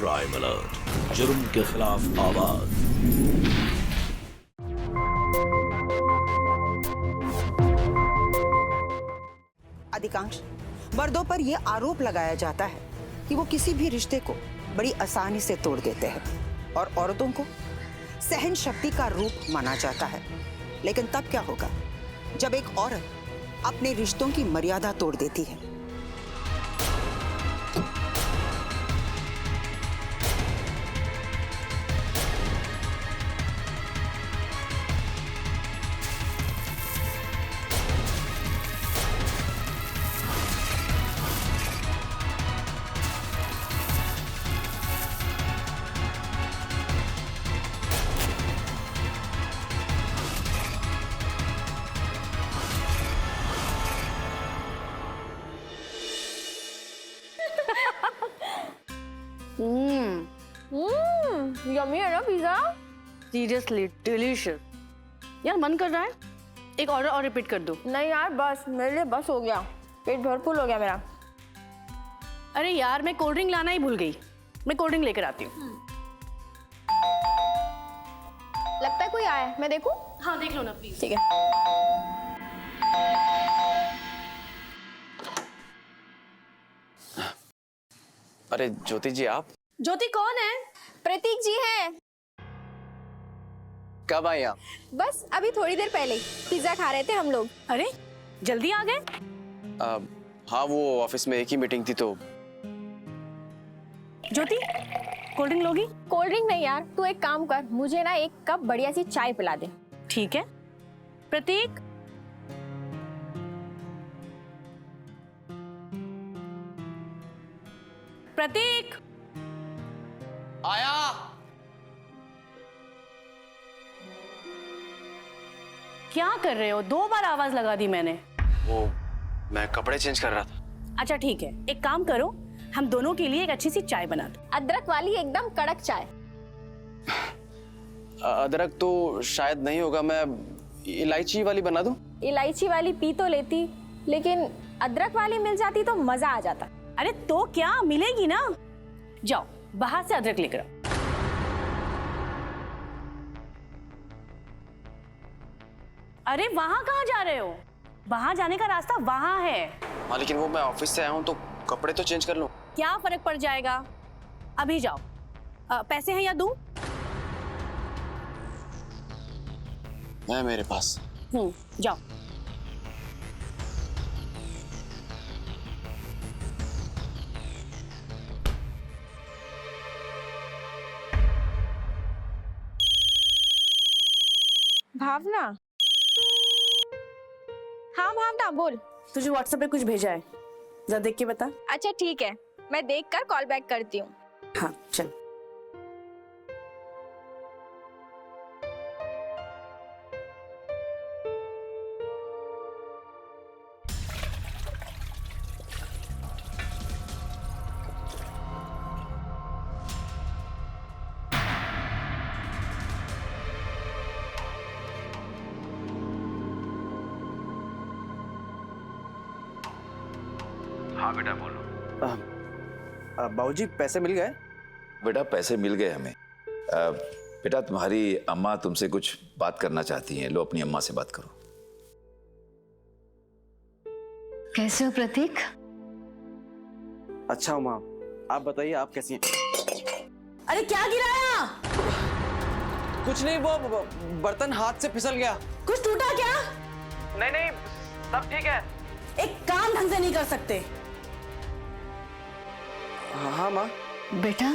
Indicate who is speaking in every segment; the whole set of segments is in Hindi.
Speaker 1: क्राइम अलर्ट, जुर्म के खिलाफ आवाज।
Speaker 2: अधिकांश मर्दों पर यह आरोप लगाया जाता है कि वो किसी भी रिश्ते को बड़ी आसानी से तोड़ देते हैं और औरतों को सहन शक्ति का रूप माना जाता है। लेकिन तब क्या होगा जब एक औरत अपने रिश्तों की मर्यादा तोड़ देती है?
Speaker 3: यम्मी है ना पिज्जा?
Speaker 4: Seriously delicious. यार मन कर रहा है एक ऑर्डर और रिपीट कर दो।
Speaker 3: नहीं यार बस, मेरे लिए बस हो गया, पेट भरपूर हो गया मेरा।
Speaker 4: अरे यार मैं कोल्ड ड्रिंक लाना ही भूल गई, मैं कोल्ड ड्रिंक लेकर आती हूँ।
Speaker 3: लगता है कोई आया है, मैं देखूं?
Speaker 4: हाँ देख लो ना प्लीज।
Speaker 3: ठीक है।
Speaker 5: अरे ज्योति जी आप?
Speaker 4: ज्योति कौन है?
Speaker 3: प्रतीक जी हैं।
Speaker 5: कब आई आप?
Speaker 3: बस अभी थोड़ी देर पहले पिज्जा खा रहे थे हम लोग।
Speaker 4: अरे जल्दी आ गए?
Speaker 5: हाँ वो ऑफिस में एक ही मीटिंग थी तो।
Speaker 4: ज्योति कोल्ड ड्रिंक लोगी?
Speaker 3: कोल्ड ड्रिंक नहीं यार, तू एक काम कर, मुझे ना एक कप बढ़िया सी चाय पिला दे।
Speaker 4: ठीक है। प्रतीक प्रतीक
Speaker 5: आया।
Speaker 4: क्या कर रहे हो? 2 बार आवाज लगा दी मैंने।
Speaker 5: वो मैं कपड़े चेंज कर रहा था।
Speaker 4: अच्छा ठीक है, एक काम करो, हम दोनों के लिए एक अच्छी सी चाय बना दो।
Speaker 3: अदरक वाली एकदम कड़क चाय।
Speaker 5: अदरक तो शायद नहीं होगा, मैं इलायची वाली बना दूं?
Speaker 3: इलायची वाली पी तो लेती, लेकिन अदरक वाली मिल जाती तो मजा आ जाता।
Speaker 4: अरे तो क्या मिलेगी ना, जाओ बाहर से अदरक लेकर आओ। अरे वहां कहाँ जा रहे हो? वहां जाने का रास्ता वहां है।
Speaker 5: हाँ लेकिन वो मैं ऑफिस से आया हूँ तो कपड़े तो चेंज कर लूं।
Speaker 4: क्या फर्क पड़ जाएगा, अभी जाओ। पैसे हैं या दूं?
Speaker 5: है मेरे पास।
Speaker 4: जाओ।
Speaker 3: भावना? हाँ भावना बोल।
Speaker 4: तुझे व्हाट्सएप पे कुछ भेजा है, जरा देख के बता।
Speaker 3: अच्छा ठीक है, मैं देखकर कॉल बैक करती हूँ।
Speaker 4: हाँ चल।
Speaker 6: हाँ बेटा बोलो।
Speaker 5: बाबूजी पैसे मिल गए?
Speaker 6: बेटा पैसे मिल गए हमें। बेटा तुम्हारी अम्मा तुमसे कुछ बात करना चाहती हैं, लो अपनी अम्मा से बात करो।
Speaker 7: कैसे हो प्रतीक?
Speaker 5: अच्छा माँ, आप बताइए आप कैसी हैं?
Speaker 4: अरे क्या गिराया?
Speaker 5: कुछ नहीं, वो बर्तन हाथ से फिसल गया।
Speaker 4: कुछ टूटा क्या?
Speaker 5: नहीं नहीं सब ठीक है।
Speaker 4: एक काम ढंग से नहीं कर सकते?
Speaker 5: हाँ माँ।
Speaker 7: बेटा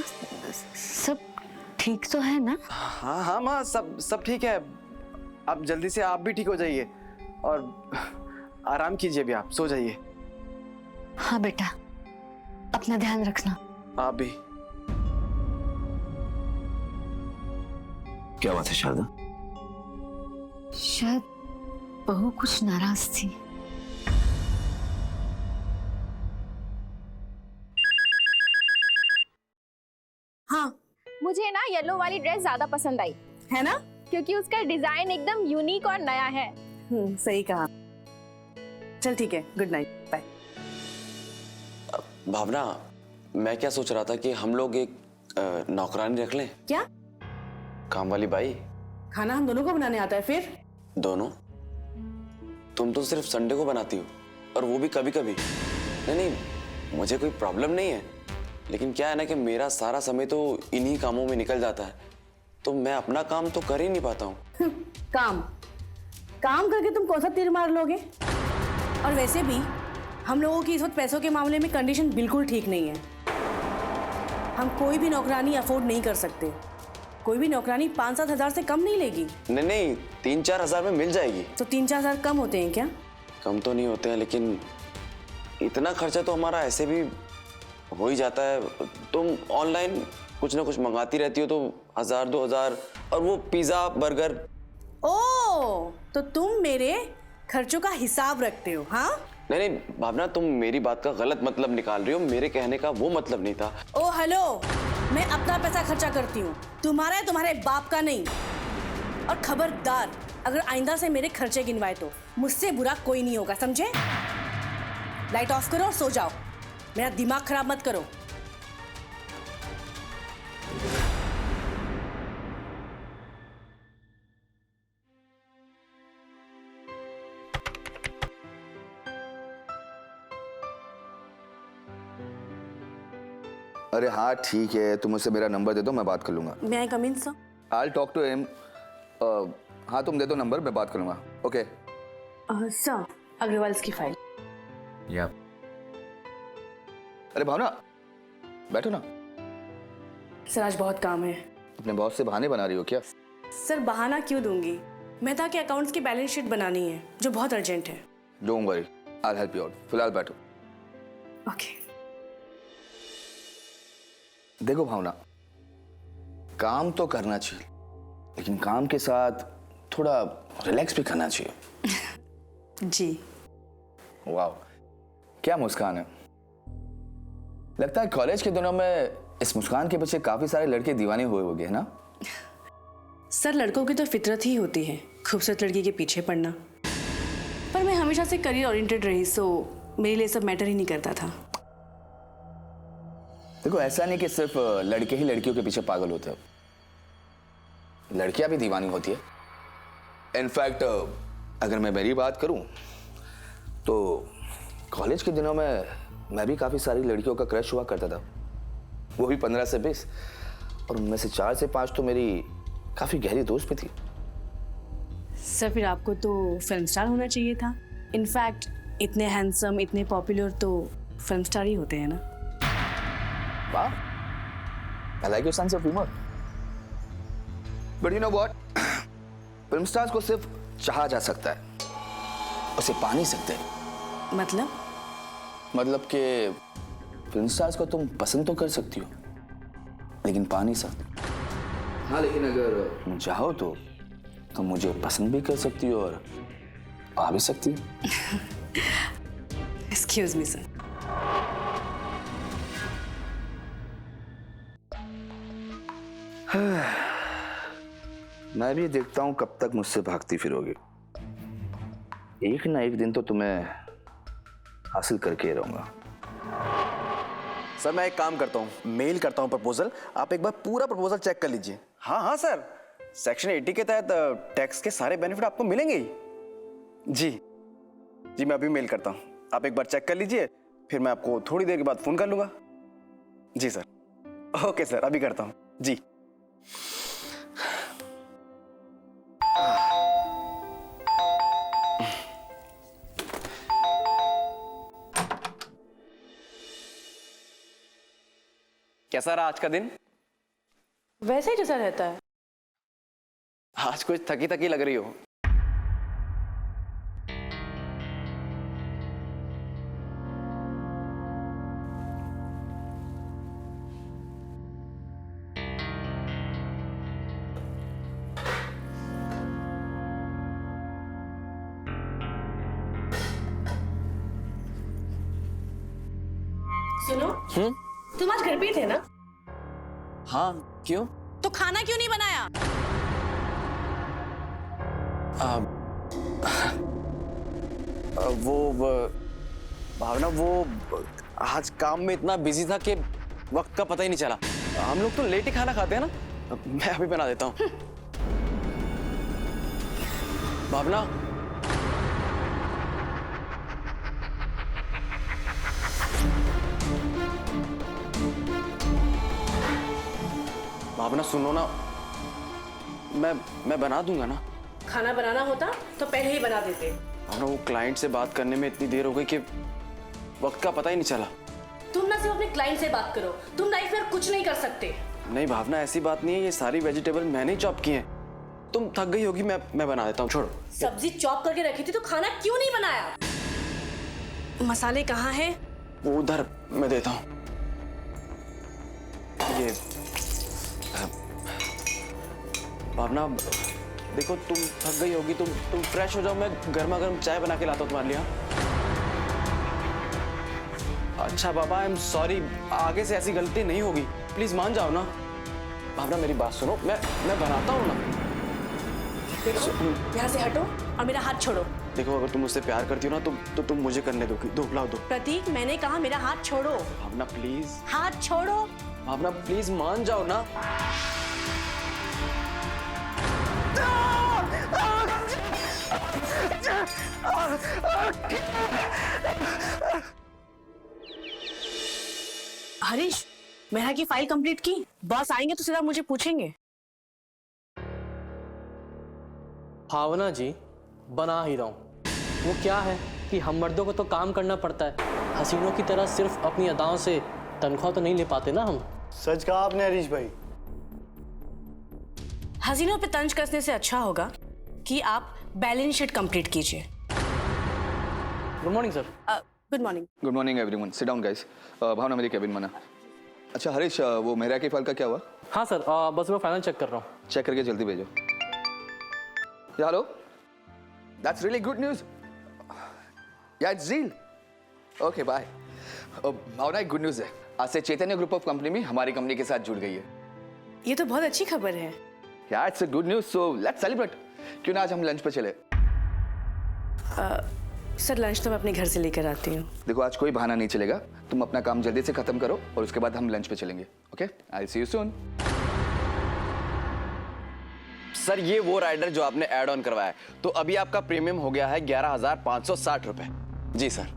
Speaker 7: सब ठीक तो है ना?
Speaker 5: हाँ हाँ माँ, सब ठीक है। आप जल्दी से आप भी ठीक हो जाइए और आराम कीजिए, भी आप सो जाइए।
Speaker 7: हाँ बेटा, अपना ध्यान रखना।
Speaker 5: आप भी।
Speaker 6: क्या बात है शारदा?
Speaker 7: शायद बहू कुछ नाराज थी।
Speaker 4: हाँ
Speaker 3: मुझे ना येलो वाली ड्रेस ज्यादा पसंद आई
Speaker 4: है ना?
Speaker 3: क्योंकि उसका डिजाइन एकदम यूनिक और नया है।
Speaker 4: सही कहा। चल ठीक है, गुड नाइट, बाय।
Speaker 5: भावना, मैं क्या सोच रहा था कि हम लोग एक नौकरानी रख लें?
Speaker 4: क्या?
Speaker 5: काम वाली बाई।
Speaker 4: खाना हम दोनों को बनाने आता है फिर?
Speaker 5: दोनों? तुम तो सिर्फ संडे को बनाती हो, और वो भी कभी कभी। नहीं, मुझे कोई प्रॉब्लम नहीं है, लेकिन क्या है ना कि मेरा सारा समय तो इन्हीं कामों में निकल जाता है, तो मैं अपना काम तो कर ही नहीं पाता हूँ।
Speaker 4: काम करके तुम कौन सा तीर मार लोगे? और वैसे भी हम लोगों की इस वक्त पैसों के मामले में कंडीशन बिल्कुल ठीक नहीं है। हम कोई भी नौकरानी अफोर्ड नहीं कर सकते। कोई भी नौकरानी 5-7 हज़ार से कम नहीं लेगी।
Speaker 5: नहीं, 3-4 हजार में मिल जाएगी।
Speaker 4: तो 3-4 हज़ार कम होते हैं क्या?
Speaker 5: कम तो नहीं होते हैं, लेकिन इतना खर्चा तो हमारा ऐसे भी हो ही जाता है। तुम ऑनलाइन कुछ ना कुछ मंगाती रहती हो, तो 1000-2000, और वो पिज्जा बर्गर।
Speaker 4: ओह, तो तुम मेरे खर्चों का हिसाब रखते हो? हाँ?
Speaker 5: नहीं, भावना, तुम मेरी बात का गलत मतलब निकाल रही हो। मेरे कहने का वो मतलब नहीं था।
Speaker 4: ओ हेलो, मैं अपना पैसा खर्चा करती हूँ, तुम्हारा तुम्हारे बाप का नहीं। और खबरदार, अगर आइंदा से मेरे खर्चे गिनवाए तो मुझसे बुरा कोई नहीं होगा, समझे? लाइट ऑफ करो और सो जाओ, मेरा दिमाग खराब मत करो।
Speaker 8: अरे हाँ ठीक है, तुम मुझसे मेरा नंबर दे दो, मैं बात कर लूंगा।
Speaker 4: May I come in, sir?
Speaker 8: I'll talk to him. हाँ तुम दे दो नंबर, मैं बात करूंगा। ओके।
Speaker 4: सर, अग्रवाल की फाइल।
Speaker 8: या। अरे भावना, बैठो ना।
Speaker 4: सर आज बहुत काम है।
Speaker 8: अपने बॉस से बहाने बना रही हो क्या?
Speaker 4: सर बहाना क्यों दूंगी? मेहता के अकाउंट्स की बैलेंस शीट बनानी है, जो बहुत अर्जेंट है।
Speaker 8: Don't worry, I'll help you out. फिलहाल बैठो।
Speaker 4: ओके।
Speaker 8: देखो भावना, काम तो करना चाहिए, लेकिन काम के साथ थोड़ा रिलैक्स भी करना चाहिए।
Speaker 4: जी।
Speaker 8: वाह, क्या मुस्कान है। लगता है कॉलेज के दिनों में इस मुस्कान के पीछे काफी सारे लड़के दीवाने हुए होंगे, है ना?
Speaker 4: सर लड़कों की तो फितरत ही होती है खूबसूरत लड़की के पीछे पड़ना, पर मैं हमेशा से करियर ओरिएंटेड रही, सो मेरे लिए सब मैटर ही नहीं करता था।
Speaker 8: देखो ऐसा नहीं कि सिर्फ लड़के ही लड़कियों के पीछे पागल होते हैं, लड़कियां भी दीवानी होती है। इनफैक्ट अगर मैं मेरी बात करूं तो कॉलेज के दिनों में मैं भी काफी सारी लड़कियों का क्रश हुआ करता था, वो भी 15 से 20, और उनमें से 4 से 5 तो मेरी काफी गहरी दोस्त भी थी।
Speaker 4: सर फिर आपको तो फिल्म स्टार होना चाहिए था। इनफैक्ट इतने हैंडसम, इतने पॉपुलर तो फिल्म स्टार ही होते हैं ना।
Speaker 8: वाह, I like your sense of humor. But you know what? Film stars को सिर्फ चाहा जा सकता है, उसे पा नहीं सकते। मतलब कि फिल्म स्टार्स को तुम पसंद तो कर सकती हो, लेकिन पा नहीं सकती। हाँ, लेकिन अगर तुम चाहो तो तुम मुझे पसंद भी कर सकती हो और पा भी सकती हो।
Speaker 4: Excuse me sir.
Speaker 8: मैं भी देखता हूं कब तक मुझसे भागती फिरोगी। एक ना एक दिन तो तुम्हें हासिल करके रहूंगा।
Speaker 5: सर मैं एक काम करता हूँ, मेल करता हूँ प्रपोजल, आप एक बार पूरा प्रपोजल चेक कर लीजिए। हाँ सर, सेक्शन 80 के तहत टैक्स के सारे बेनिफिट आपको मिलेंगे ही। जी मैं अभी मेल करता हूँ, आप एक बार चेक कर लीजिए, फिर मैं आपको थोड़ी देर के बाद फोन कर लूंगा। जी सर। ओके सर, अभी करता हूँ जी। कैसा रहा आज का दिन?
Speaker 4: वैसे ही जैसा रहता है।
Speaker 5: आज कुछ थकी थकी लग रही हो।
Speaker 4: सुनो, तुम आज घर पे ही थे ना?
Speaker 5: हाँ, क्यों?
Speaker 4: तो खाना क्यों नहीं बनाया?
Speaker 5: भावना, वो आज काम में इतना बिजी था कि वक्त का पता ही नहीं चला। हम लोग तो लेट ही खाना खाते हैं ना, मैं अभी बना देता हूँ। भावना, भावना सुनो ना, मैं बना दूंगा ना।
Speaker 4: खाना बनाना होता तो पहले ही बना देते।
Speaker 5: भावना, वो क्लाइंट से बात करने में इतनी देर हो गई कि वक्त का पता ही नहीं चला।
Speaker 4: तुम ना सिर्फ अपने क्लाइंट से बात करो, तुम लाइफ में कुछ नहीं कर सकते।
Speaker 5: नहीं भावना, ऐसी बात नहीं है, ये सारी वेजिटेबल मैंने ही चॉप की हैं। तुम थक गई होगी, मैं बना देता हूँ, छोड़ो।
Speaker 4: सब्जी चॉप करके रखी थी तो खाना क्यों नहीं बनाया? मसाले कहाँ हैं?
Speaker 5: वो उधर मैं देता हूँ। ये भावना, देखो तुम थक गई होगी, तुम फ्रेश हो जाओ, मैं गर्मा गर्म चाय बना के लाता हूँ तुम्हारे लिए। अच्छा बाबा, आई एम सॉरी, आगे से ऐसी गलती नहीं होगी, प्लीज मान जाओ ना। भावना मेरी बात सुनो, मैं बनाता हूँ ना।
Speaker 4: यहाँ से हटो और मेरा हाथ छोड़ो।
Speaker 5: देखो, अगर तुम मुझसे प्यार करती हो ना तो तुम मुझे करने दोगी। दो लाओ दो।
Speaker 4: प्रतीक, मैंने कहा मेरा हाथ छोड़ो।
Speaker 5: भावना प्लीज,
Speaker 4: हाथ छोड़ो।
Speaker 5: भावना प्लीज मान जाओ ना।
Speaker 4: हरीश, मेरा की फाइल कंप्लीट की? बॉस आएंगे तो सीधा मुझे पूछेंगे।
Speaker 9: भावना जी, बना ही रहा हूँ। वो क्या है कि हम मर्दों को तो काम करना पड़ता है, हसीनों की तरह सिर्फ अपनी अदाओं से तनख्वाह तो नहीं ले पाते ना हम।
Speaker 10: सच कहा आपने हरीश भाई।
Speaker 4: हसीनों पे तंज कसने से अच्छा होगा कि आप बैलेंस शीट कंप्लीट कीजिए।
Speaker 9: Good morning sir.
Speaker 4: Good morning.
Speaker 8: Good morning everyone, sit down guys. Bhavna मेरी केबिन में ना। अच्छा हरीश, वो मेहरा की फाइल का क्या हुआ?
Speaker 9: हाँ सर, बस मैं फाइनल चेक कर रहा हूँ।
Speaker 8: चेक करके जल्दी भेजो। Hello, that's really good news. या it's reel. Okay bye. Bhavna, एक गुड न्यूज़ है, आज से चैतन्य ग्रुप ऑफ कंपनी में हमारी कंपनी के साथ जुड़ गई है।
Speaker 4: ये तो बहुत अच्छी खबर है।
Speaker 8: या it's a good news, so let's celebrate. क्यों ना आज हम लंच पे चले?
Speaker 4: सर, लंच तो मैं अपने घर से लेकर आती हूँ।
Speaker 8: देखो, आज कोई बहाना नहीं चलेगा, तुम अपना काम जल्दी से खत्म करो और उसके बाद हम लंच पे चलेंगे। Okay, I will see you soon.
Speaker 5: Sir, ये वो राइडर जो आपने ऐड ऑन करवाया है, तो अभी आपका प्रीमियम हो गया है 11,560 रुपए। जी सर।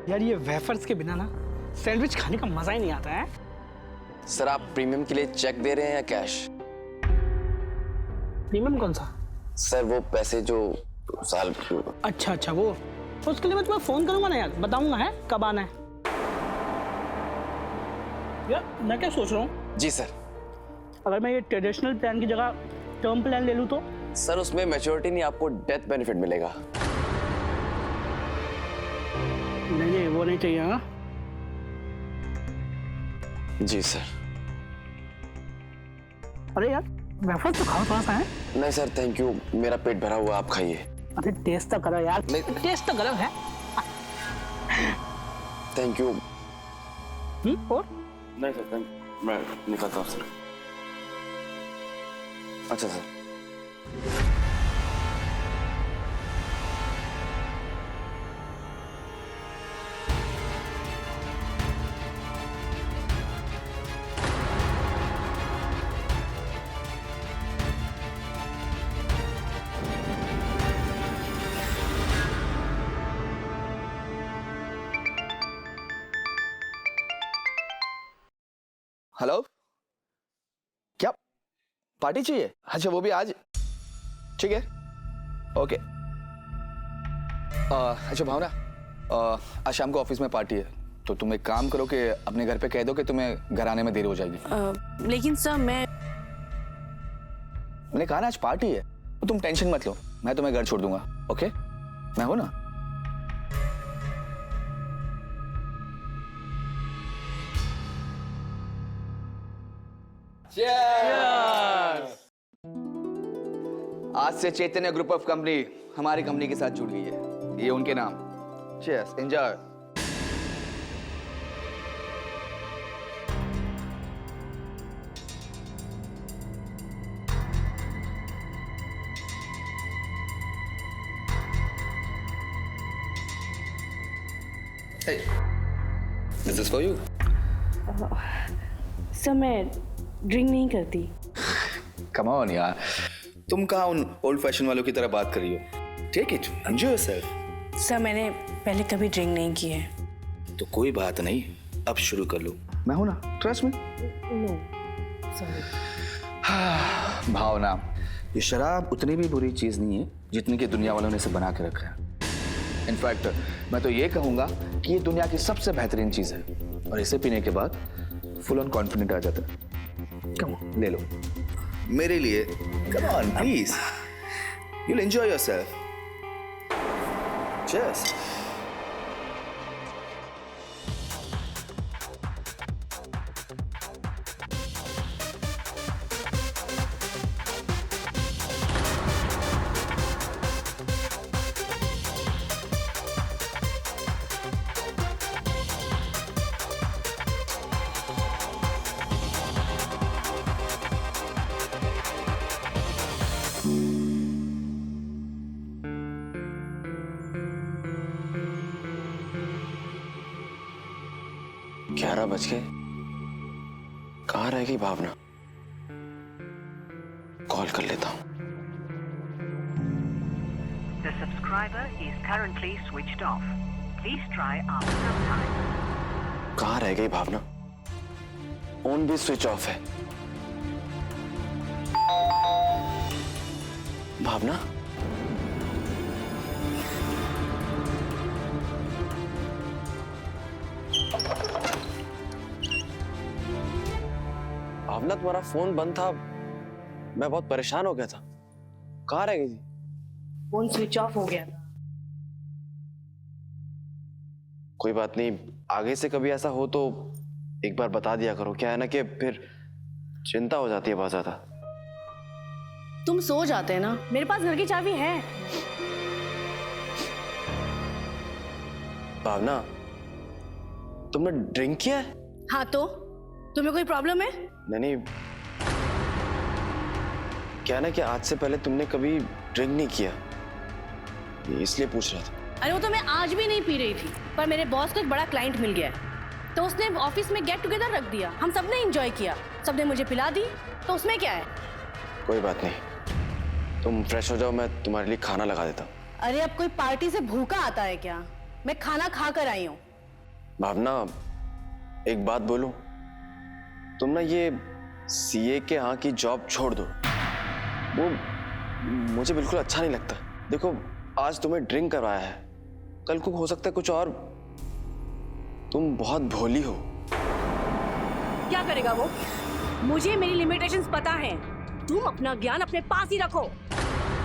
Speaker 10: यार, ये वेफर्स के बिना ना सैंडविच खाने का मजा ही नहीं आता है।
Speaker 5: सर, आप प्रीमियम के लिए चेक दे रहे हैं या कैश?
Speaker 10: प्रीमियम कौन सा?
Speaker 5: सर, वो पैसे जो साल।
Speaker 10: अच्छा, वो तो उसके लिए मैं तुम्हें फोन करूंगा ना यार, बताऊंगा है कब आना है। यार, मैं क्या सोच रहा हूँ,
Speaker 5: जी सर।
Speaker 10: अगर मैं ये ट्रेडिशनल प्लान की जगह टर्म प्लान ले लूँ तो?
Speaker 5: सर, उसमें मैच्योरिटी नहीं, आपको डेथ बेनिफिट मिलेगा।
Speaker 10: नहीं, वो नहीं चाहिए। हाँ
Speaker 5: जी सर।
Speaker 10: अरे यार, वेफर्स तो खाओ थोड़ा सा है।
Speaker 5: नहीं सर, थैंक यू, मेरा पेट भरा हुआ, आप खाइए।
Speaker 10: अरे टेस्ट तो करो यार, टेस्ट तो करो है।
Speaker 5: Thank you.
Speaker 10: और
Speaker 5: नहीं सर, मैं निकलता हूँ सर। अच्छा सर।
Speaker 8: हेलो, क्या पार्टी चाहिए? अच्छा, वो भी आज? ठीक है, ओके। अच्छा भावना, आज शाम को ऑफिस में पार्टी है, तो तुम एक काम करो कि अपने घर पे कह दो कि तुम्हें घर आने में देर हो जाएगी।
Speaker 4: लेकिन सर,
Speaker 8: मैंने कहा ना आज पार्टी है, तो तुम टेंशन मत लो, मैं तुम्हें घर छोड़ दूंगा। ओके, मैं हूं ना। आज से चैतन्य ग्रुप ऑफ कंपनी हमारी कंपनी के साथ जुड़ गई है, ये उनके नाम। Cheers, enjoy. Hey, this is for you.
Speaker 4: Sir मैं ड्रिंक नहीं करती।
Speaker 8: Come on यार, तुम कहाँ उन ओल्ड फैशन वालों की तरह बात कर रही हो? Take it, enjoy yourself.
Speaker 4: Sir मैंने पहले कभी ड्रिंक नहीं की है।
Speaker 8: तो कोई बात नहीं, अब शुरू कर लो। मैं हूं ना, trust me.
Speaker 4: No sorry.
Speaker 8: Bhavna, ये शराब उतनी भी बुरी चीज नहीं है जितनी कि दुनिया वालों ने इसे बना के रखा है। इनफैक्ट मैं तो ये कहूंगा कि ये दुनिया की सबसे बेहतरीन चीज है और इसे पीने के बाद फुल ऑन कॉन्फिडेंट आ जाता है। कम ऑन, ले लो मेरे लिए। Come on please, you will enjoy yourself. Cheers.
Speaker 5: ग्यारह बज गए, कहाँ रह गई भावना? कॉल कर लेता हूँ।
Speaker 11: The subscriber is currently switched off. Please try after some time.
Speaker 5: कहाँ रह गई भावना? फोन भी स्विच ऑफ है। भावना, भावना तुम्हारा फोन बंद था, मैं बहुत परेशान हो गया था। कहाँ रह गई थी?
Speaker 4: फोन स्विच ऑफ हो गया था।
Speaker 5: कोई बात नहीं, आगे से कभी ऐसा हो तो एक बार बता दिया करो। क्या है ना कि फिर चिंता हो जाती है बहुत ज्यादा।
Speaker 4: तुम सो जाते हैं ना, मेरे पास घर की चाबी है।
Speaker 5: भावना, तुमने ड्रिंक किया है?
Speaker 4: हाँ तो तुम्हें कोई प्रॉब्लम है?
Speaker 5: नहीं, क्या है ना कि आज से पहले तुमने कभी ड्रिंक नहीं किया, इसलिए पूछ रहा था।
Speaker 4: अरे वो तो मैं आज भी नहीं पी रही थी, पर मेरे बॉस को एक बड़ा क्लाइंट मिल गया है तो उसने ऑफिस में गेट टुगेदर रख दिया। हम सबने एंजॉय किया, सबने मुझे पिला दी, तो उसमें क्या है?
Speaker 5: कोई बात नहीं, तुम फ्रेश हो जाओ, मैं तुम्हारे लिए खाना लगा देता हूँ।
Speaker 4: अरे अब कोई पार्टी से भूखा आता है क्या? मैं खाना खा कर आई हूँ।
Speaker 5: भावना, एक बात बोलूं, तुम ना ये सीए के यहाँ की जॉब छोड़ दो, वो मुझे बिल्कुल अच्छा नहीं लगता। देखो, आज तुम्हें ड्रिंक करवाया है, कल को हो सकता है कुछ और। तुम बहुत भोली हो।
Speaker 4: क्या करेगा वो? मुझे मेरी लिमिटेशंस पता हैं। तुम अपना ज्ञान अपने पास ही रखो।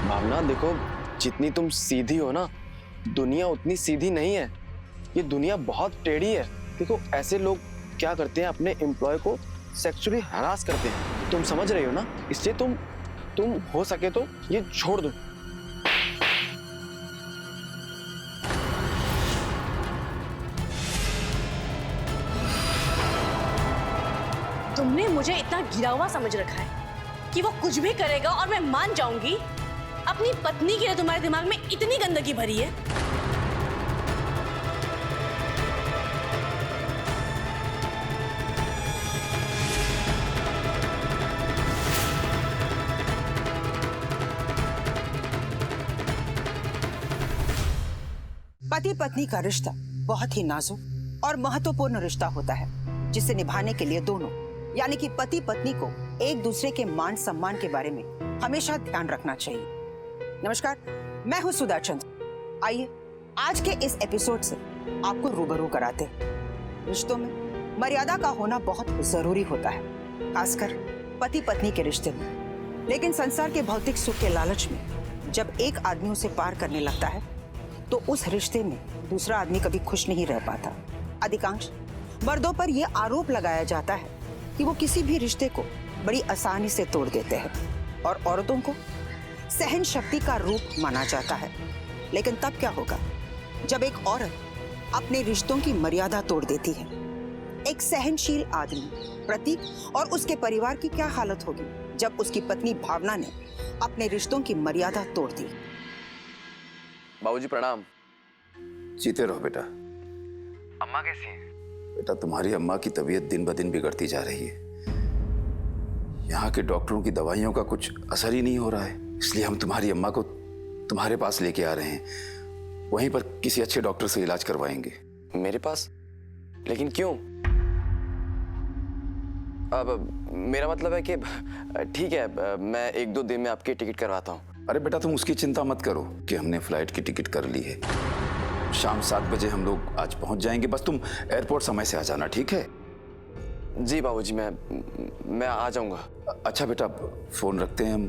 Speaker 5: भावना देखो, जितनी तुम सीधी हो ना, दुनिया उतनी सीधी नहीं है। ये दुनिया बहुत टेढ़ी है। देखो, ऐसे लोग क्या करते हैं, अपने एम्प्लॉय को सेक्सुअली हरास करते हैं। तुम समझ रही हो ना? इसलिए तुम हो सके तो ये छोड़ दो।
Speaker 4: तुमने मुझे इतना गिरा हुआ समझ रखा है कि वो कुछ भी करेगा और मैं मान जाऊंगी? अपनी पत्नी के लिए तुम्हारे दिमाग में इतनी गंदगी भरी है?
Speaker 2: पति पत्नी का रिश्ता बहुत ही नाजुक और महत्वपूर्ण रिश्ता होता है, जिसे निभाने के लिए दोनों यानी कि पति पत्नी को एक दूसरे के मान सम्मान के बारे में हमेशा ध्यान रखना चाहिए। नमस्कार, मैं हूं सुधा चंद्र। आइए आज के इस एपिसोड से आपको रूबरू कराते हैं। रिश्तों में मर्यादा का होना बहुत जरूरी होता है, खासकर पति पत्नी के रिश्ते में। लेकिन संसार के भौतिक सुख के लालच में जब एक आदमी उसे पार करने लगता है तो उस रिश्ते में दूसरा आदमी कभी खुश नहीं रह पाता। अधिकांश मर्दों पर यह आरोप लगाया जाता है कि वो किसी भी रिश्ते को बड़ी आसानी से तोड़ देते हैं और औरतों को सहन शक्ति का रूप माना जाता है। लेकिन तब क्या होगा जब एक औरत अपने रिश्तों की मर्यादा तोड़ देती है? एक सहनशील आदमी प्रतीक और उसके परिवार की क्या हालत होगी जब उसकी पत्नी भावना ने अपने रिश्तों की मर्यादा तोड़ दी?
Speaker 5: बाबूजी प्रणाम।
Speaker 6: जीते रहो बेटा।
Speaker 5: अम्मा कैसी हैं?
Speaker 6: बेटा तुम्हारी अम्मा की तबीयत दिन ब दिन बिगड़ती जा रही है। यहाँ के डॉक्टरों की दवाइयों का कुछ असर ही नहीं हो रहा है, इसलिए हम तुम्हारी अम्मा को तुम्हारे पास लेके आ रहे हैं। वहीं पर किसी अच्छे डॉक्टर से इलाज करवाएंगे।
Speaker 5: मेरे पास? लेकिन क्यों? अब मेरा मतलब है कि ठीक है, मैं 1-2 दिन में आपकी टिकट करवाता हूँ।
Speaker 6: अरे बेटा तुम उसकी चिंता मत करो कि हमने फ्लाइट की टिकट कर ली है। शाम 7 बजे हम लोग आज पहुंच जाएंगे, बस तुम एयरपोर्ट समय से आ जाना, ठीक है?
Speaker 5: जी बाबूजी, मैं आ जाऊंगा।
Speaker 6: अच्छा बेटा फोन रखते हैं हम,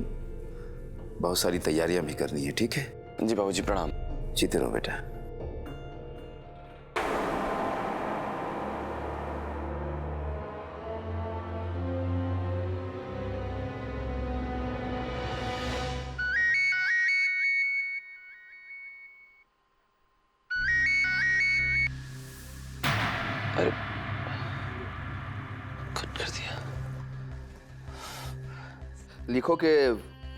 Speaker 6: बहुत सारी तैयारियां भी करनी है, ठीक है?
Speaker 5: जी बाबूजी, प्रणाम।
Speaker 6: जीते रहो बेटा।
Speaker 5: अरे कट कर दिया।
Speaker 8: लिखो कि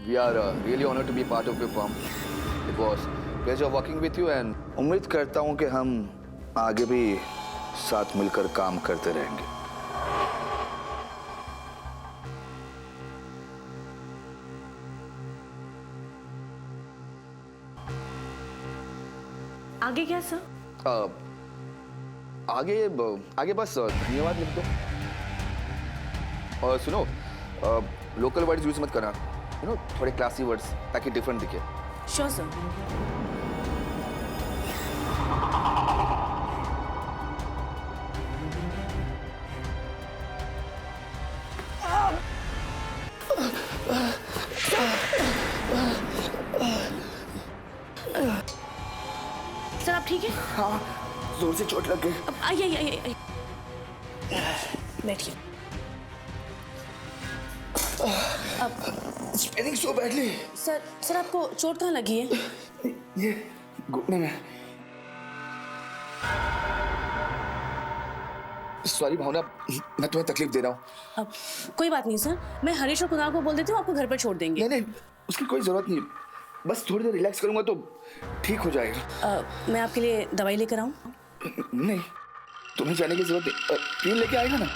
Speaker 8: we are really honoured to be part of your firm. It was pleasure working with you and उम्मीद करता हूं कि हम आगे भी साथ मिलकर काम करते रहेंगे।
Speaker 4: आगे क्या सर?
Speaker 8: आगे बस धन्यवाद लिख दो। और सुनो, लोकल वर्ड्स यूज मत करना, थोड़े क्लासी वर्ड्स, ताकि डिफरेंट दिखे।
Speaker 4: Sure sir. सर आप ठीक है?
Speaker 8: हाँ, जोर से चोट लग गई।
Speaker 4: अब आइए बैठिए।
Speaker 8: It's paining so badly.
Speaker 4: Sir आपको चोट कहाँ लगी है?
Speaker 8: ये घुटने में। सॉरी भावना, मैं तुम्हें तकलीफ दे रहा हूँ।
Speaker 4: अब कोई बात नहीं सर, मैं हरीश और कुणाल को बोल देती हूँ, आपको घर पर छोड़ देंगे।
Speaker 8: नहीं, उसकी कोई जरूरत नहीं, बस थोड़ी देर रिलैक्स करूंगा तो ठीक हो जाएगा।
Speaker 4: मैं आपके लिए दवाई लेकर आऊँ?
Speaker 8: नहीं, तुम्हें जाने की जरूरत नहीं, पीन लेके आएगा ना?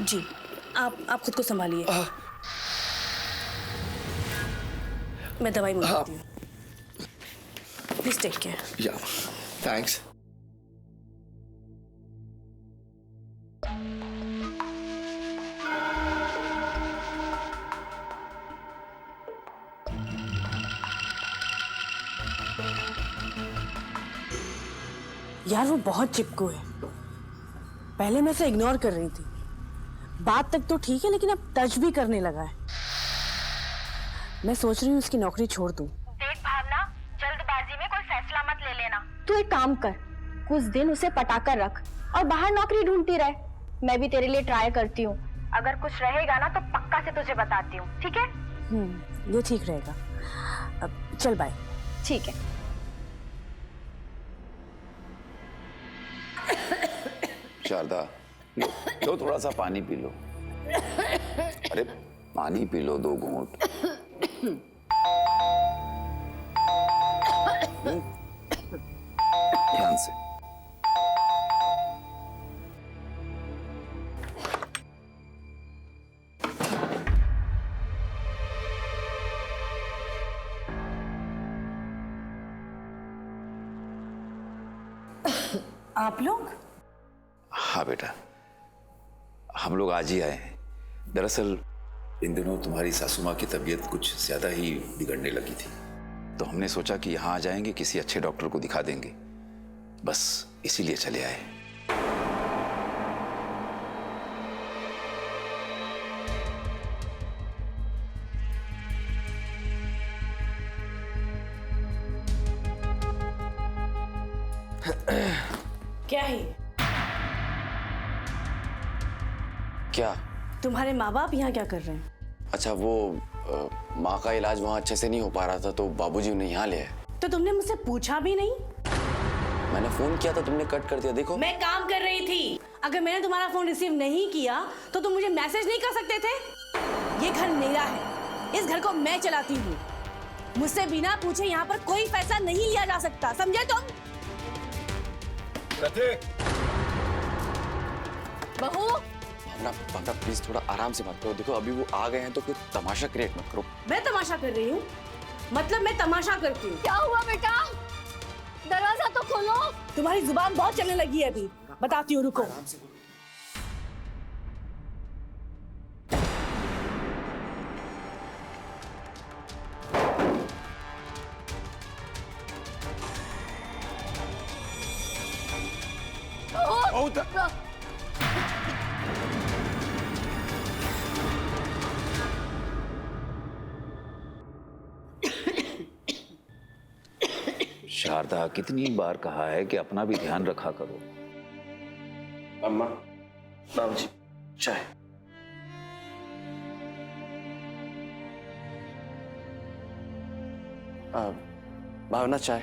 Speaker 4: जी, आप खुद को संभालिए। मैं दवाई मंगाती हूँ। Please take care.
Speaker 8: Yeah, thanks.
Speaker 4: यार वो बहुत चिपकू है। पहले मैं उसे इग्नोर कर रही थी, बात तक तो ठीक है, लेकिन अब टच भी करने लगा है। मैं सोच रही हूँ उसकी नौकरी छोड़ दूँ।
Speaker 3: देख भावना, जल्दबाजी में कोई फैसला मत ले लेना।
Speaker 7: तू एक काम कर, कुछ दिन उसे पटाकर रख और बाहर नौकरी ढूंढती रहे। मैं भी तेरे लिए ट्राई करती हूँ।
Speaker 3: अगर कुछ रहेगा ना तो पक्का से तुझे बताती हूँ, ठीक है?
Speaker 4: ये ठीक रहेगा। अब चल बाय।
Speaker 7: ठीक है।
Speaker 6: शारदा, लो थोड़ा सा पानी पी लो। अरे पानी पी लो 2 घूंट। ध्यान से।
Speaker 4: आप लोग?
Speaker 6: हाँ बेटा, हम लोग आज ही आए हैं। दरअसल इन दिनों तुम्हारी सासू माँ की तबीयत कुछ ज्यादा ही बिगड़ने लगी थी, तो हमने सोचा कि यहाँ आ जाएंगे, किसी अच्छे डॉक्टर को दिखा देंगे, बस इसीलिए चले आए।
Speaker 4: क्या है?
Speaker 5: क्या?
Speaker 4: तुम्हारे माँ बाप यहाँ क्या कर रहे हैं?
Speaker 5: अच्छा, वो माँ का इलाज वहाँ अच्छे से नहीं हो पा रहा था, तो बाबूजी उन्हें यहाँ ले आए।
Speaker 4: तो तुमने मुझसे पूछा भी नहीं?
Speaker 5: मैंने फोन किया था, तुमने कट कर दिया। देखो,
Speaker 4: मैं काम कर रही थी। अगर मैंने तुम्हारा फोन रिसीव नहीं किया तो तुम मुझे मैसेज नहीं कर सकते थे? ये घर मेरा है, इस घर को मैं चलाती हूँ। मुझसे बिना पूछे यहाँ पर कोई फैसला नहीं लिया जा सकता, समझे तुम? बहू,
Speaker 5: भावना भावना प्लीज थोड़ा आराम से बात करो। देखो अभी वो आ गए हैं तो कोई तमाशा क्रिएट मत करो।
Speaker 4: मैं तमाशा कर रही हूँ? मतलब मैं तमाशा करती हूँ?
Speaker 7: क्या हुआ बेटा? दरवाजा तो खोलो।
Speaker 4: तुम्हारी जुबान बहुत चलने लगी है अभी। बताती हूँ, रुको।
Speaker 6: शारदा, कितनी बार कहा है कि अपना भी ध्यान रखा करो।
Speaker 5: अम्मा, बाबूजी, चाय। भावना चाय।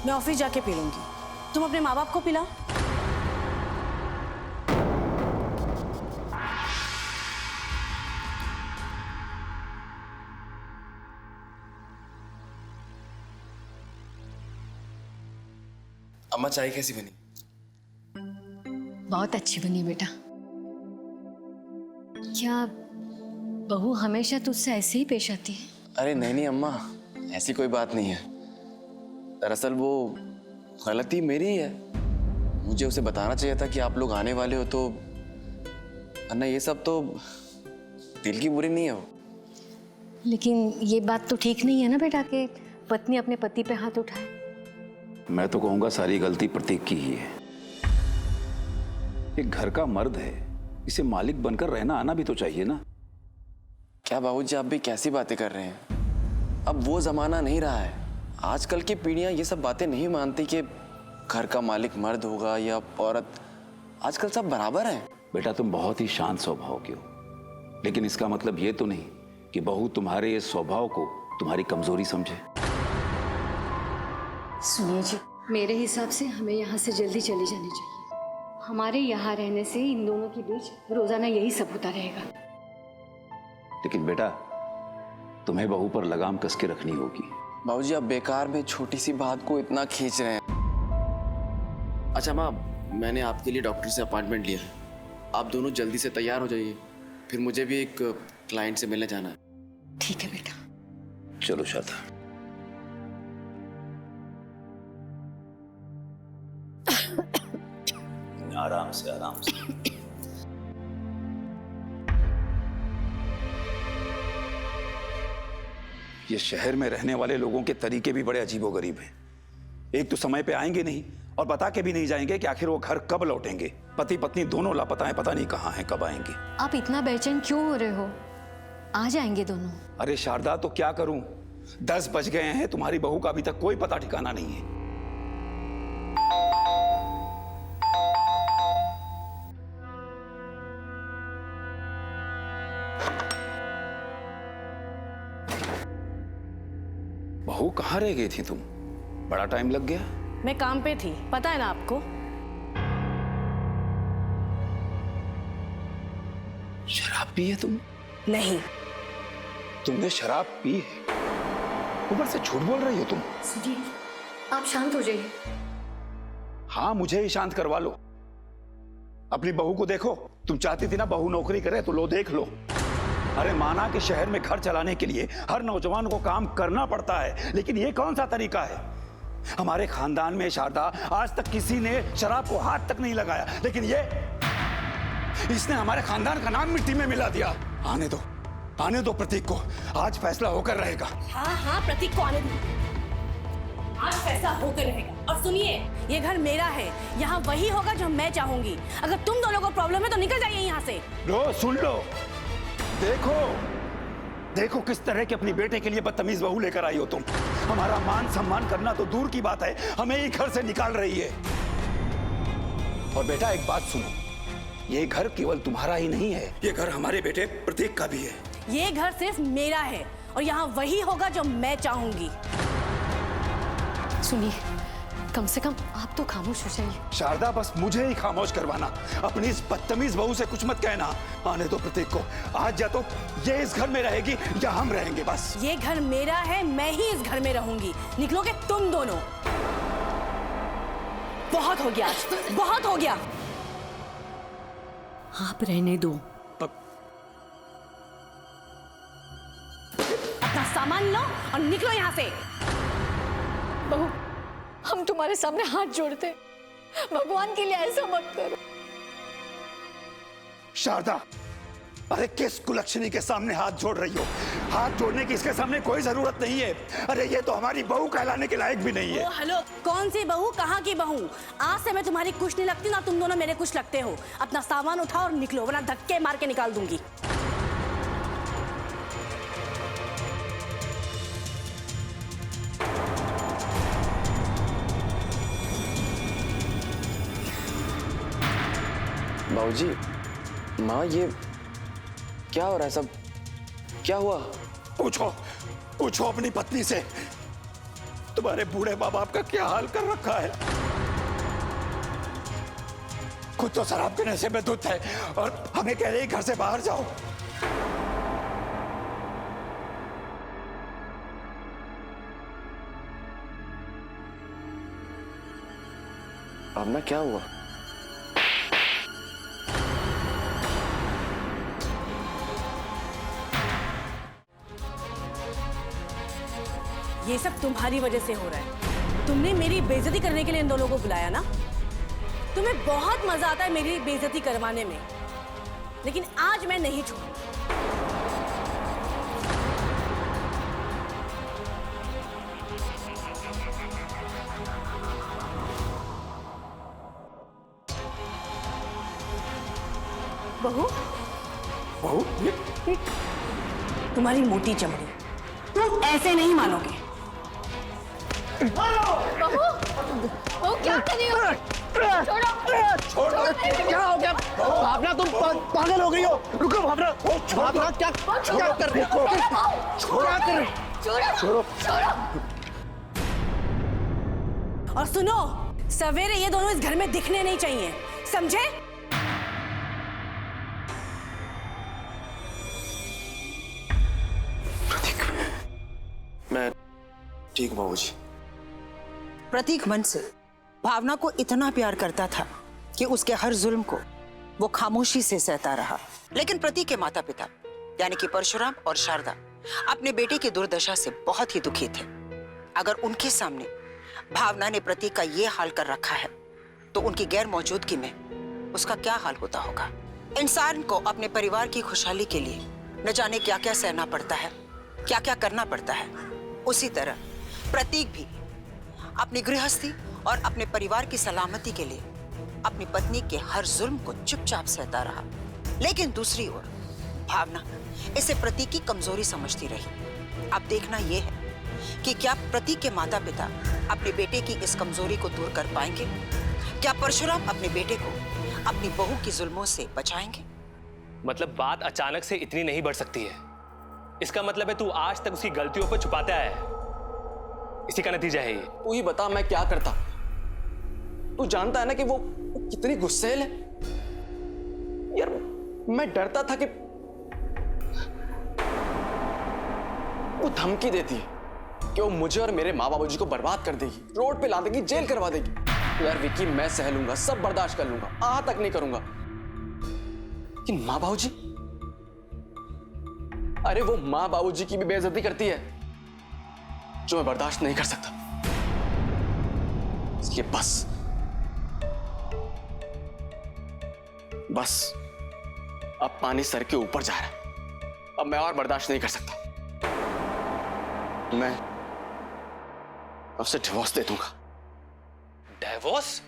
Speaker 4: मैं ऑफिस जाके पी लूंगी, तुम अपने माँ बाप को पिलाओ।
Speaker 5: अम्मा चाय कैसी बनी?
Speaker 12: बहुत अच्छी बनी बेटा। क्या बहू हमेशा तुझसे ऐसे ही पेश आती है?
Speaker 5: अरे नहीं नहीं अम्मा, ऐसी कोई बात नहीं है। दरअसल वो गलती मेरी ही है। मुझे उसे बताना चाहिए था कि आप लोग आने वाले हो, तो अन्ना ये सब तो दिल की बुरी नहीं है वो।
Speaker 12: लेकिन ये बात तो ठीक नहीं है ना बेटा कि पत्नी अपने पति पे हाथ उठाए।
Speaker 6: मैं तो कहूंगा सारी गलती प्रतीक की ही है। एक घर का मर्द है, इसे मालिक बनकर रहना आना भी तो चाहिए ना।
Speaker 5: क्या बाबूजी आप भी कैसी बातें कर रहे हैं? अब वो जमाना नहीं रहा है। आजकल की पीढ़ियां ये सब बातें नहीं मानती कि घर का मालिक मर्द होगा या औरत। आजकल सब बराबर हैं।
Speaker 6: बेटा तुम बहुत ही शांत स्वभाव के हो, लेकिन इसका मतलब ये तो नहीं कि बहू तुम्हारे इस स्वभाव को तुम्हारी कमजोरी समझे।
Speaker 12: सुनिए जी, मेरे हिसाब से हमें यहाँ से जल्दी चली जानी चाहिए। हमारे यहाँ रहने से इन दोनों के बीच रोजाना यही सब होता रहेगा।
Speaker 6: लेकिन बेटा तुम्हें बहू पर लगाम कस के रखनी होगी।
Speaker 5: बाबूजी आप बेकार में छोटी सी बात को इतना खींच रहे हैं। अच्छा माँ, मैंने आपके लिए डॉक्टर से अपॉइंटमेंट लिया है। आप दोनों जल्दी से तैयार हो जाइए, फिर मुझे भी एक क्लाइंट से मिलने जाना है।
Speaker 12: ठीक है बेटा।
Speaker 6: चलो शारदा। आराम से आराम से। ये शहर में रहने वाले लोगों के तरीके भी बड़े अजीबोगरीब हैं। एक तो समय पे आएंगे नहीं और बता के भी नहीं जाएंगे कि आखिर वो घर कब लौटेंगे। पति पत्नी दोनों लापता हैं, पता नहीं कहाँ हैं, कब आएंगे।
Speaker 12: आप इतना बेचैन क्यों हो रहे हो? आ जाएंगे दोनों।
Speaker 6: अरे शारदा तो क्या करूं, 10 बज गए हैं, तुम्हारी बहू का अभी तक कोई पता ठिकाना नहीं है। बहू कहाँ रह गई थी तुम? बड़ा टाइम लग गया।
Speaker 4: मैं काम पे थी, पता है ना आपको।
Speaker 6: शराब पी है तुम?
Speaker 4: नहीं।
Speaker 6: तुमने शराब पी है? ऊपर से झूठ बोल रही हो तुम।
Speaker 12: सुनिए, आप शांत हो जाइए।
Speaker 6: हाँ, मुझे ही शांत करवा लो। अपनी बहू को देखो। तुम चाहती थी ना बहू नौकरी करे, तो लो देख लो। अरे माना कि शहर में घर चलाने के लिए हर नौजवान को काम करना पड़ता है, लेकिन ये कौन सा तरीका है? हमारे खानदान में शारदा आज तक किसी ने शराब को हाथ तक नहीं लगाया, लेकिन इसने हमारे खानदान का नाम मिट्टी में मिला दिया। आने दो प्रतीक को, आज फैसला होकर रहेगा।
Speaker 4: हाँ हाँ, प्रतीक को आने दो, आज फैसला होकर रहेगा। और सुनिए, ये घर मेरा है, यहाँ वही होगा जो मैं चाहूंगी। अगर तुम दोनों को प्रॉब्लम है तो निकल जाइए यहाँ से।
Speaker 6: लो सुन लो, देखो किस तरह के अपनी बेटे के लिए बदतमीज बहू लेकर आई हो तुम। हमारा मान सम्मान करना तो दूर की बात है, हमें ही घर से निकाल रही है। और बेटा एक बात सुनो, ये घर केवल तुम्हारा ही नहीं है, ये घर हमारे बेटे प्रतीक का भी है।
Speaker 4: ये घर सिर्फ मेरा है और यहाँ वही होगा जो मैं चाहूंगी।
Speaker 12: सुनिए, कम से कम आप तो खामोश हो जाइए।
Speaker 13: शारदा, बस मुझे ही खामोश करवाना। अपनी इस बदतमीज बहू से कुछ मत कहना। आने दो प्रतीक को। आज या तो ये इस घर में रहेगी या हम रहेंगे। बस
Speaker 4: ये घर मेरा है, मैं ही इस घर में रहूंगी। निकलोगे तुम दोनों। बहुत हो गया आज, बहुत हो गया।
Speaker 12: आप रहने दो।
Speaker 4: अपना सामान लो और निकलो यहाँ से।
Speaker 12: बहू, हम तुम्हारे सामने हाथ जोड़ते, भगवान के लिए ऐसा मत करो।
Speaker 13: शारदा, अरे किस कुलक्षणी के सामने हाथ जोड़ रही हो? हाथ जोड़ने की इसके सामने कोई जरूरत नहीं है। अरे ये तो हमारी बहू कहलाने के लायक भी नहीं है।
Speaker 4: हेलो, कौन सी बहू, कहाँ की बहू? आज से मैं तुम्हारी कुछ नहीं लगती ना तुम दोनों मेरे कुछ लगते हो। अपना सामान उठाओ और निकलो, वरना धक्के मार के निकाल दूंगी।
Speaker 5: बाबूजी, माँ, ये क्या हो रहा है सब? क्या हुआ?
Speaker 13: पूछो, पूछो अपनी पत्नी से। तुम्हारे बूढ़े माँ बाप का क्या हाल कर रखा है। खुद तो शराब के नशे में धुत है और हमें कह रही घर से बाहर जाओ।
Speaker 5: भावना, क्या हुआ?
Speaker 4: ये सब तुम्हारी वजह से हो रहा है। तुमने मेरी बेइज्जती करने के लिए इन दोनों को बुलाया ना। तुम्हें बहुत मजा आता है मेरी बेइज्जती करवाने में, लेकिन आज मैं नहीं छोड़ूंगी। बहू,
Speaker 13: बहू,
Speaker 4: तुम्हारी मोटी चमड़ी, तुम ऐसे नहीं मानोगे।
Speaker 12: बहू, बहू क्या कर रही हो?
Speaker 10: छोड़ो। क्या हो गया भावना? तुम पागल हो गई हो? रुको भावना। भावना, क्या कर रही हो? छोड़ो।
Speaker 4: और सुनो, सवेरे ये दोनों इस घर में दिखने नहीं चाहिए, समझे?
Speaker 5: मैं ठीक हूँ बाबूजी।
Speaker 2: प्रतीक मन से भावना को इतना प्यार करता था कि उसके हर जुल्म को वो खामोशी से सहता रहा। लेकिन प्रतीक के माता पिता यानी कि परशुराम और शारदा अपने बेटे की दुर्दशा से बहुत ही दुखी थे। अगर उनके सामने भावना ने प्रतीक का ये हाल कर रखा है तो उनकी गैर मौजूदगी में उसका क्या हाल होता होगा। इंसान को अपने परिवार की खुशहाली के लिए न जाने क्या क्या सहना पड़ता है, क्या क्या करना पड़ता है। उसी तरह प्रतीक भी अपनी गृहस्थी और अपने परिवार की सलामती के लिए अपनी पत्नी के हर जुल्म को चुपचाप सहता रहा। लेकिन दूसरी ओर भावना इसे प्रतीक की कमजोरी समझती रही। अब देखना यह है कि क्या प्रतीक के माता पिता अपने बेटे की इस कमजोरी को दूर कर पाएंगे? क्या परशुराम अपने बेटे को अपनी बहू की जुल्मों से बचाएंगे?
Speaker 14: मतलब बात अचानक से इतनी नहीं बढ़ सकती है। इसका मतलब है तू आज तक उसकी गलतियों पर छुपाता है। इसी का नतीजा है ये।
Speaker 5: तू ही बता, मैं क्या करता? तू जानता है ना कि वो कितनी गुस्सैल है। यार, मैं डरता था कि वो धमकी देती है कि वो मुझे और मेरे माँ बाबूजी को बर्बाद कर देगी, रोड पे ला देगी, जेल करवा देगी। यार विक्की, मैं सह लूंगा, सब बर्दाश्त कर लूंगा, आह तक नहीं करूंगा। लेकिन माँ बाबूजी, अरे वो माँ बाबूजी की भी बेइज्जती करती है जो मैं बर्दाश्त नहीं कर सकता। इसलिए बस अब पानी सर के ऊपर जा रहा है। अब मैं और बर्दाश्त नहीं कर सकता। मैं उससे डिवोर्स दे दूंगा।
Speaker 14: डिवोर्स?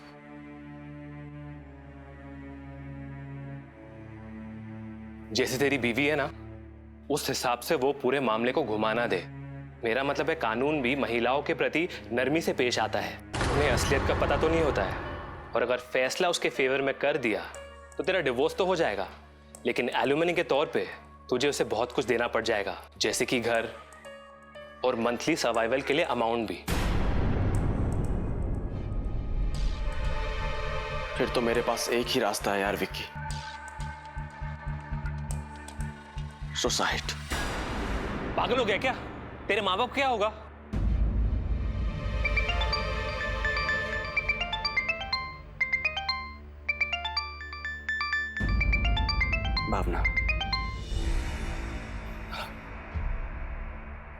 Speaker 14: जैसे तेरी बीवी है ना, उस हिसाब से वो पूरे मामले को घुमाना दे। मेरा मतलब है कानून भी महिलाओं के प्रति नरमी से पेश आता है। उन्हें असलियत का पता तो नहीं होता है, और अगर फैसला उसके फेवर में कर दिया तो तेरा डिवोर्स तो हो जाएगा, लेकिन एल्यूमिनी के तौर पे तुझे उसे बहुत कुछ देना पड़ जाएगा, जैसे कि घर और मंथली सर्वाइवल के लिए अमाउंट भी।
Speaker 9: फिर तो मेरे पास एक ही रास्ता है यार विक्की, सुसाइड।
Speaker 14: पागल हो गया क्या? तेरे माँ बाप क्या होगा?
Speaker 9: भावना,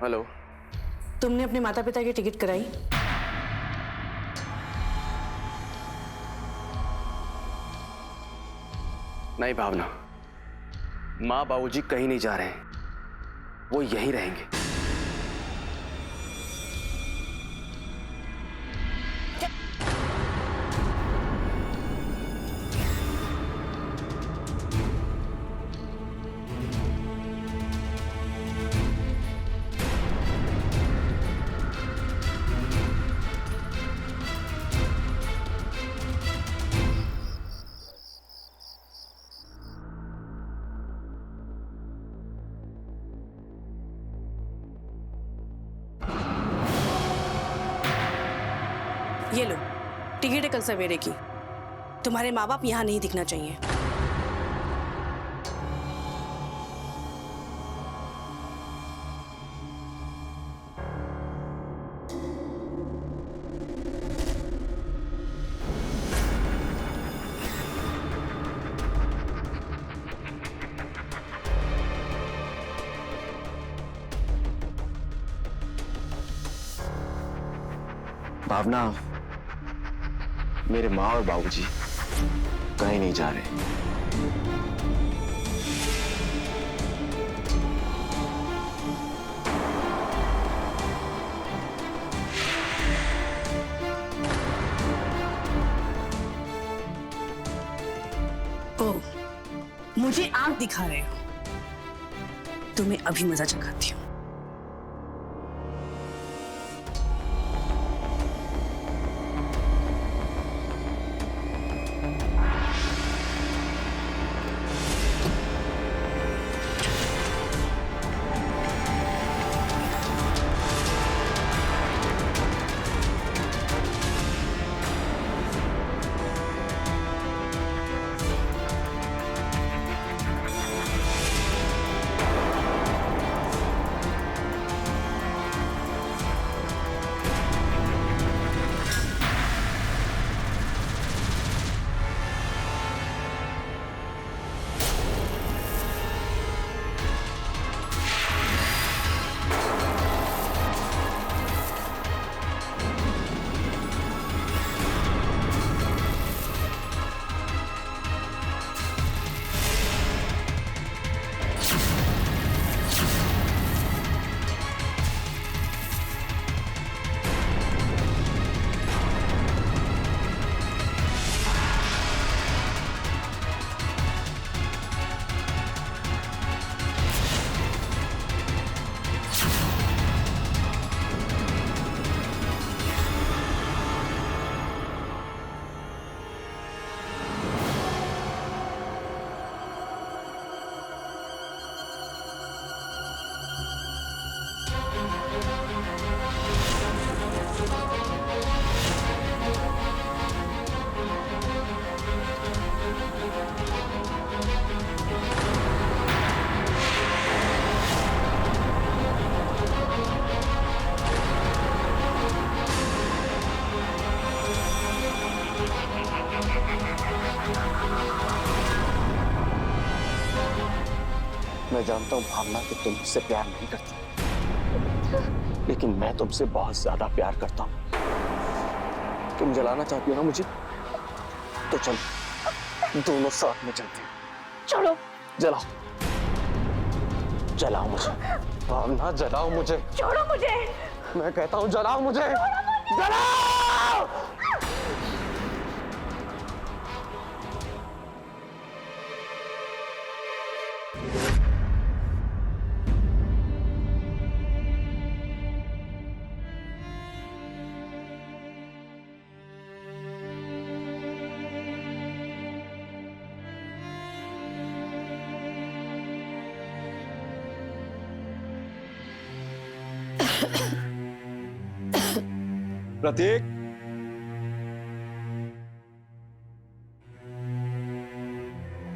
Speaker 9: हेलो।
Speaker 4: तुमने अपने माता पिता की टिकट कराई?
Speaker 9: नहीं भावना, माँ बाबूजी कहीं नहीं जा रहे हैं, वो यहीं रहेंगे।
Speaker 4: ये लो, टिकट है कल सवेरे की। तुम्हारे माँ बाप यहाँ नहीं दिखना चाहिए।
Speaker 9: भावना, मेरे माँ और बाबूजी कहीं नहीं जा रहे।
Speaker 4: ओ, मुझे आंख दिखा रहे हो? तुम्हें अभी मजा चखाती हूँ।
Speaker 9: मैं जानता हूँ भावना कि तुम मुझसे प्यार नहीं करती, लेकिन मैं तुमसे बहुत ज्यादा प्यार करता हूँ। तुम जलाना चाहती हो ना मुझे, तो चलो दोनों साथ में चलते हैं।
Speaker 7: छोड़ो।
Speaker 9: जलाओ, जलाओ मुझे भावना, जलाओ मुझे।
Speaker 7: छोड़ो मुझे।
Speaker 9: मैं कहता हूँ जलाओ मुझे, जलाओ।
Speaker 13: प्रतीक,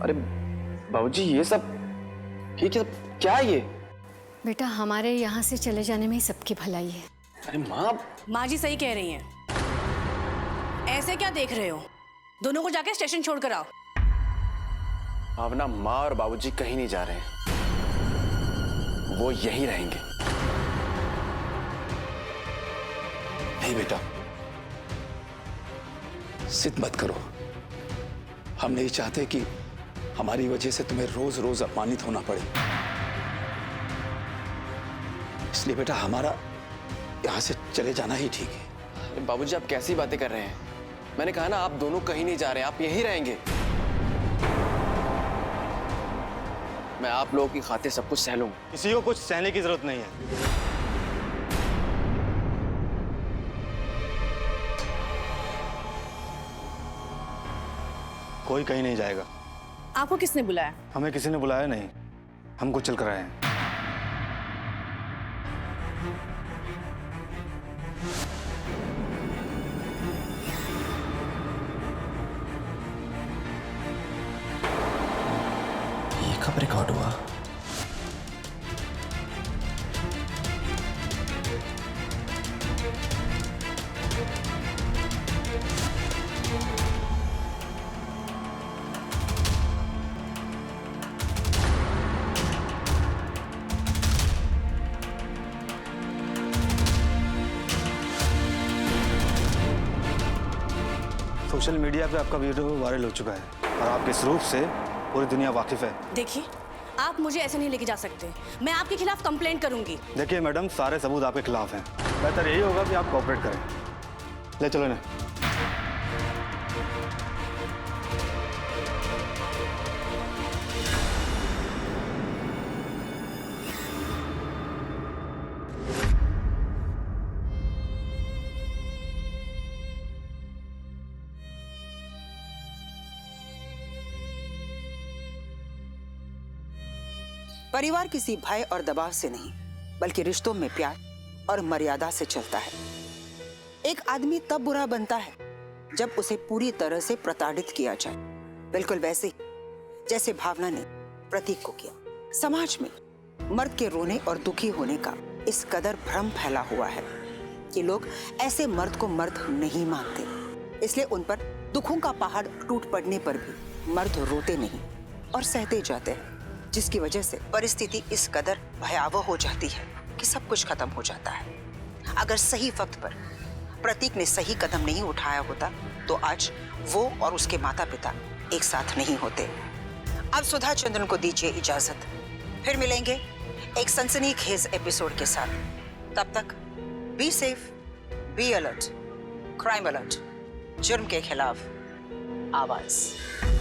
Speaker 5: अरे बाबूजी ये सब क्या है ये?
Speaker 12: बेटा हमारे यहाँ से चले जाने में ही सबकी भलाई है।
Speaker 5: अरे माँ,
Speaker 4: माँ जी सही कह रही हैं। ऐसे क्या देख रहे हो? दोनों को जाके स्टेशन छोड़कर आओ।
Speaker 5: भावना, माँ और बाबूजी कहीं नहीं जा रहे हैं, वो यहीं रहेंगे।
Speaker 6: नहीं बेटा, जिद मत करो। हम नहीं चाहते कि हमारी वजह से तुम्हें रोज रोज अपमानित होना पड़े। इसलिए बेटा हमारा यहां से चले जाना ही ठीक है।
Speaker 5: अरे बाबूजी आप कैसी बातें कर रहे हैं? मैंने कहा ना आप दोनों कहीं नहीं जा रहे, आप यहीं रहेंगे। मैं आप लोगों की खातिर सब कुछ सह लूंगा।
Speaker 15: किसी को कुछ सहने की जरूरत नहीं है। कोई कहीं नहीं जाएगा।
Speaker 4: आपको किसने बुलाया?
Speaker 15: हमें किसी ने बुलाया नहीं, हमको चल कर आए हैं।
Speaker 5: ये कब रिकॉर्ड हुआ?
Speaker 15: सोशल मीडिया पे आपका वीडियो वायरल हो चुका है और आपके इस रूप से पूरी दुनिया वाकिफ है।
Speaker 4: देखिए, आप मुझे ऐसे नहीं लेके जा सकते। मैं आपके खिलाफ कंप्लेंट करूंगी।
Speaker 15: देखिए मैडम, सारे सबूत आपके खिलाफ हैं। बेहतर यही होगा कि आप कोऑपरेट करें। ले चलो ना।
Speaker 2: परिवार किसी भय और दबाव से नहीं, बल्कि रिश्तों में प्यार और मर्यादा से चलता है। एक आदमी तब बुरा बनता है जब उसे पूरी तरह से प्रताड़ित किया जाए, बिल्कुल वैसे ही जैसे भावना ने प्रतीक को किया। समाज में मर्द के रोने और दुखी होने का इस कदर भ्रम फैला हुआ है कि लोग ऐसे मर्द को मर्द नहीं मानते। इसलिए उन पर दुखों का पहाड़ टूट पड़ने पर भी मर्द रोते नहीं और सहते जाते हैं, जिसकी वजह से परिस्थिति इस कदर भयावह हो जाती है कि सब कुछ खत्म हो जाता है। अगर सही वक्त पर प्रतीक ने सही कदम नहीं उठाया होता तो आज वो और उसके माता पिता एक साथ नहीं होते। अब सुधा चंद्रन को दीजिए इजाजत, फिर मिलेंगे एक सनसनीखेज एपिसोड के साथ। तब तक be safe, be alert, crime alert, जुर्म के खिलाफ आवाज।